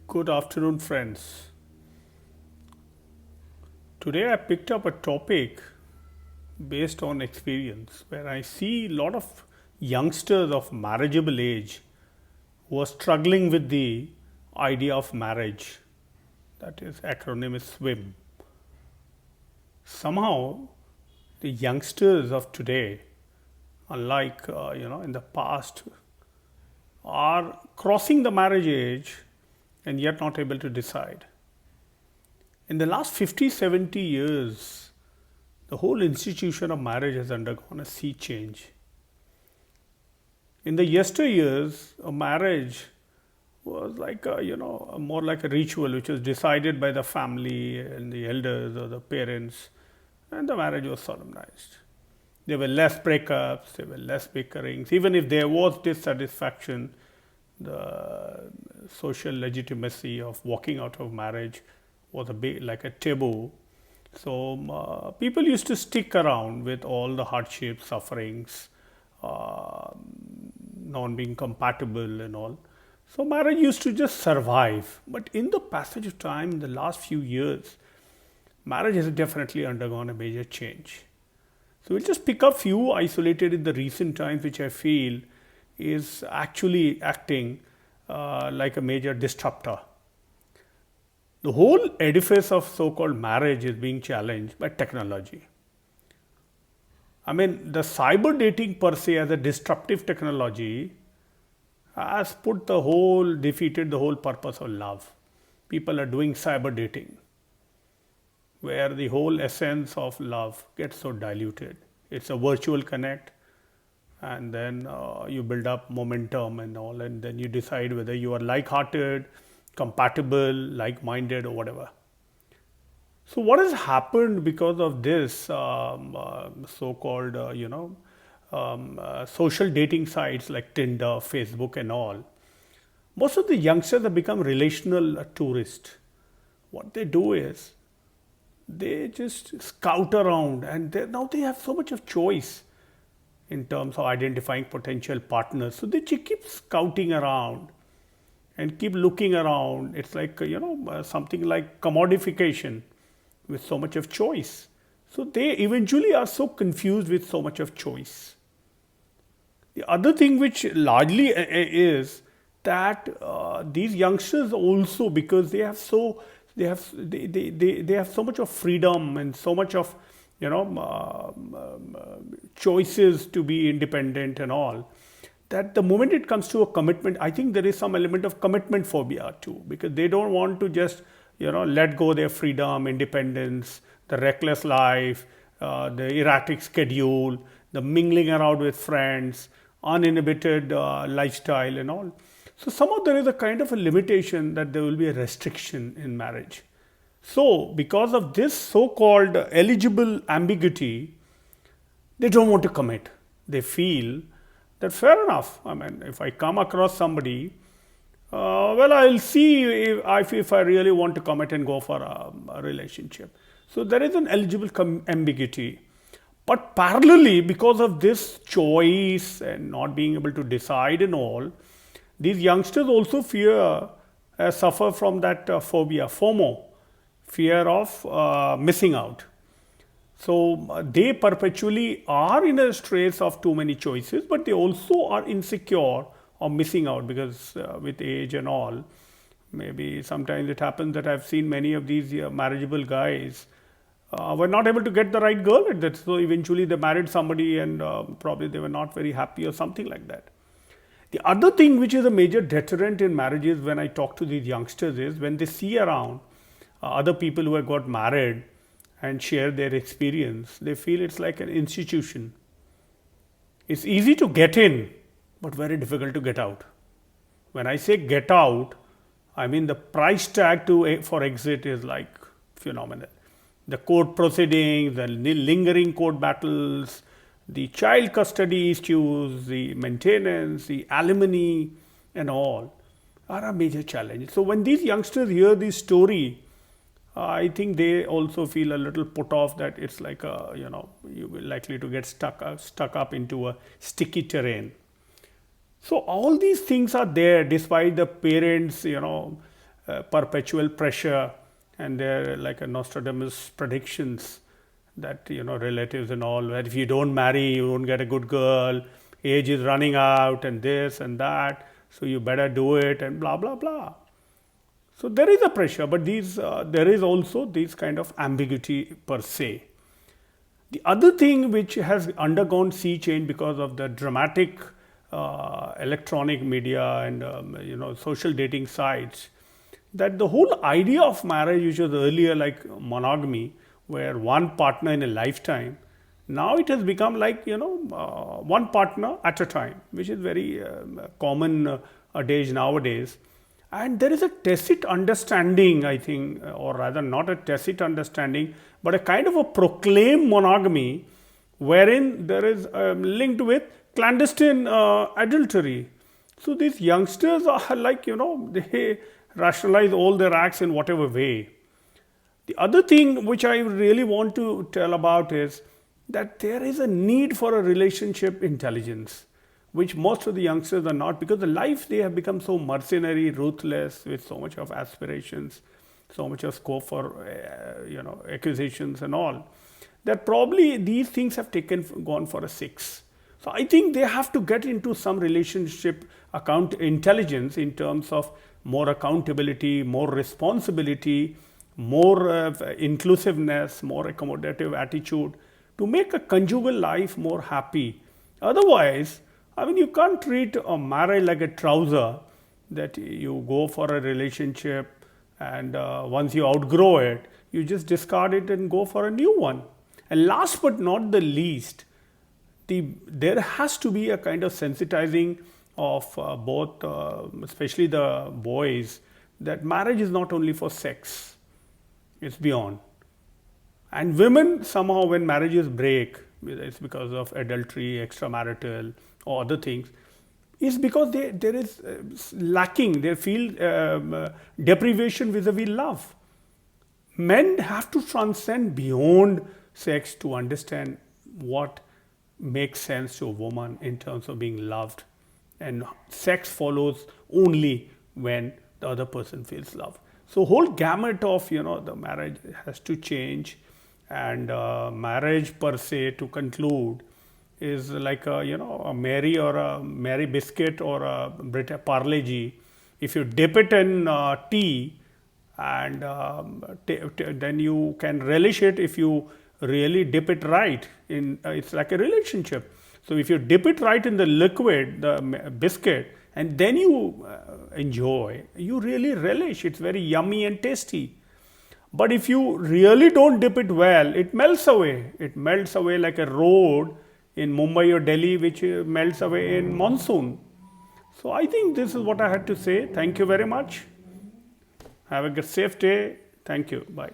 Good afternoon, friends. Today I picked up a topic based on experience where I see a lot of youngsters of marriageable age who are struggling with the idea of marriage. That is, acronym is SWIM. Somehow, the youngsters of today, unlike in the past, are crossing the marriage age and yet not able to decide. In the last 50, 70 years, the whole institution of marriage has undergone a sea change. In the yesteryears, a marriage was like more like a ritual which was decided by the family and the elders or the parents, and the marriage was solemnized. There were less breakups, there were less bickerings. Even if there was dissatisfaction, the social legitimacy of walking out of marriage was a bit like a taboo. So people used to stick around with all the hardships, sufferings, uh, non being compatible and all. So marriage used to just survive. But in the passage of time, in the last few years, marriage has definitely undergone a major change. So we'll just pick up few isolated in the recent times, which I feel is actually acting like a major disruptor. The whole edifice of so-called marriage is being challenged by technology. I mean, the cyber dating per se as a disruptive technology has defeated the whole purpose of love. People are doing cyber dating, where the whole essence of love gets so diluted. It's a virtual connect, and then you build up momentum and all, and then you decide whether you are like-hearted, compatible, like-minded, or whatever. So what has happened because of this so-called social dating sites like Tinder, Facebook, and all? Most of the youngsters have become relational tourists. What they do is they just scout around, and now they have so much of choice in terms of identifying potential partners. So they keep scouting around and keep looking around. It's like something like commodification with so much of choice. So they eventually are so confused with so much of choice. The other thing which largely is that these youngsters also, because they have so much of freedom and so much of choices to be independent and all, that the moment it comes to a commitment, I think there is some element of commitment phobia too, because they don't want to just let go their freedom, independence, the reckless life, the erratic schedule, the mingling around with friends, uninhibited lifestyle and all. So somehow there is a kind of a limitation that there will be a restriction in marriage. So because of this so-called eligible ambiguity, they don't want to commit. They feel that fair enough. I mean, if I come across somebody, well, I'll see if I really want to commit and go for a relationship. So there is an eligible ambiguity. But parallelly, because of this choice and not being able to decide and all, these youngsters also suffer from that phobia, FOMO, fear of missing out. So they perpetually are in a stress of too many choices, but they also are insecure of missing out, because with age and all, maybe sometimes it happens that I've seen many of these marriageable guys were not able to get the right girl at that. So eventually they married somebody, and probably they were not very happy or something like that. The other thing which is a major deterrent in marriages when I talk to these youngsters is when they see around other people who have got married and share their experience, they feel it's like an institution. It's easy to get in, but very difficult to get out. When I say get out, I mean the price tag for exit is like phenomenal. The court proceedings, the lingering court battles, the child custody issues, the maintenance, the alimony, and all are a major challenge. So when these youngsters hear this story, I think they also feel a little put off that it's like you will likely to get stuck up into a sticky terrain. So all these things are there despite the parents, perpetual pressure, and they're like a Nostradamus predictions that, you know, relatives and all, that if you don't marry, you won't get a good girl, age is running out, and this and that, so you better do it, and blah blah blah. So there is a pressure, but there is also this kind of ambiguity per se. The other thing which has undergone sea change because of the dramatic electronic media and you know, social dating sites, that the whole idea of marriage, which was earlier like monogamy, where one partner in a lifetime, now it has become like, you know, one partner at a time, which is very common adage nowadays. And there is a tacit understanding, I think, or rather not a tacit understanding, but a kind of a proclaimed monogamy, wherein there is linked with clandestine adultery. So these youngsters are like, you know, they rationalize all their acts in whatever way. The other thing which I really want to tell about is that there is a need for a relationship intelligence, which most of the youngsters are not, because the life they have become so mercenary, ruthless, with so much of aspirations, so much of scope for you know, acquisitions and all, that probably these things have gone for a 6. So I think they have to get into some relationship intelligence in terms of more accountability, more responsibility, more inclusiveness, more accommodative attitude, to make a conjugal life more happy. Otherwise, I mean, you can't treat a marriage like a trouser, that you go for a relationship and once you outgrow it, you just discard it and go for a new one. And last but not the least, there has to be a kind of sensitizing of both, especially the boys, that marriage is not only for sex, it's beyond. And women, somehow when marriages break, whether it's because of adultery, extramarital, or other things, is because there is lacking, they feel deprivation vis-a-vis love. Men have to transcend beyond sex to understand what makes sense to a woman in terms of being loved. And sex follows only when the other person feels love. So whole gamut of, you know, the marriage has to change. And marriage per se, to conclude, is like a, you know, a Mary or a Mary biscuit or a Brita Parle-G. If you dip it in tea, and then you can relish it if you really dip it right. It's like a relationship. So if you dip it right in the liquid, the biscuit, and then you enjoy, you really relish. It's very yummy and tasty. But if you really don't dip it well, it melts away. It melts away like a road in Mumbai or Delhi, which melts away in monsoon. So I think this is what I had to say. Thank you very much. Have a safe day. Thank you. Bye.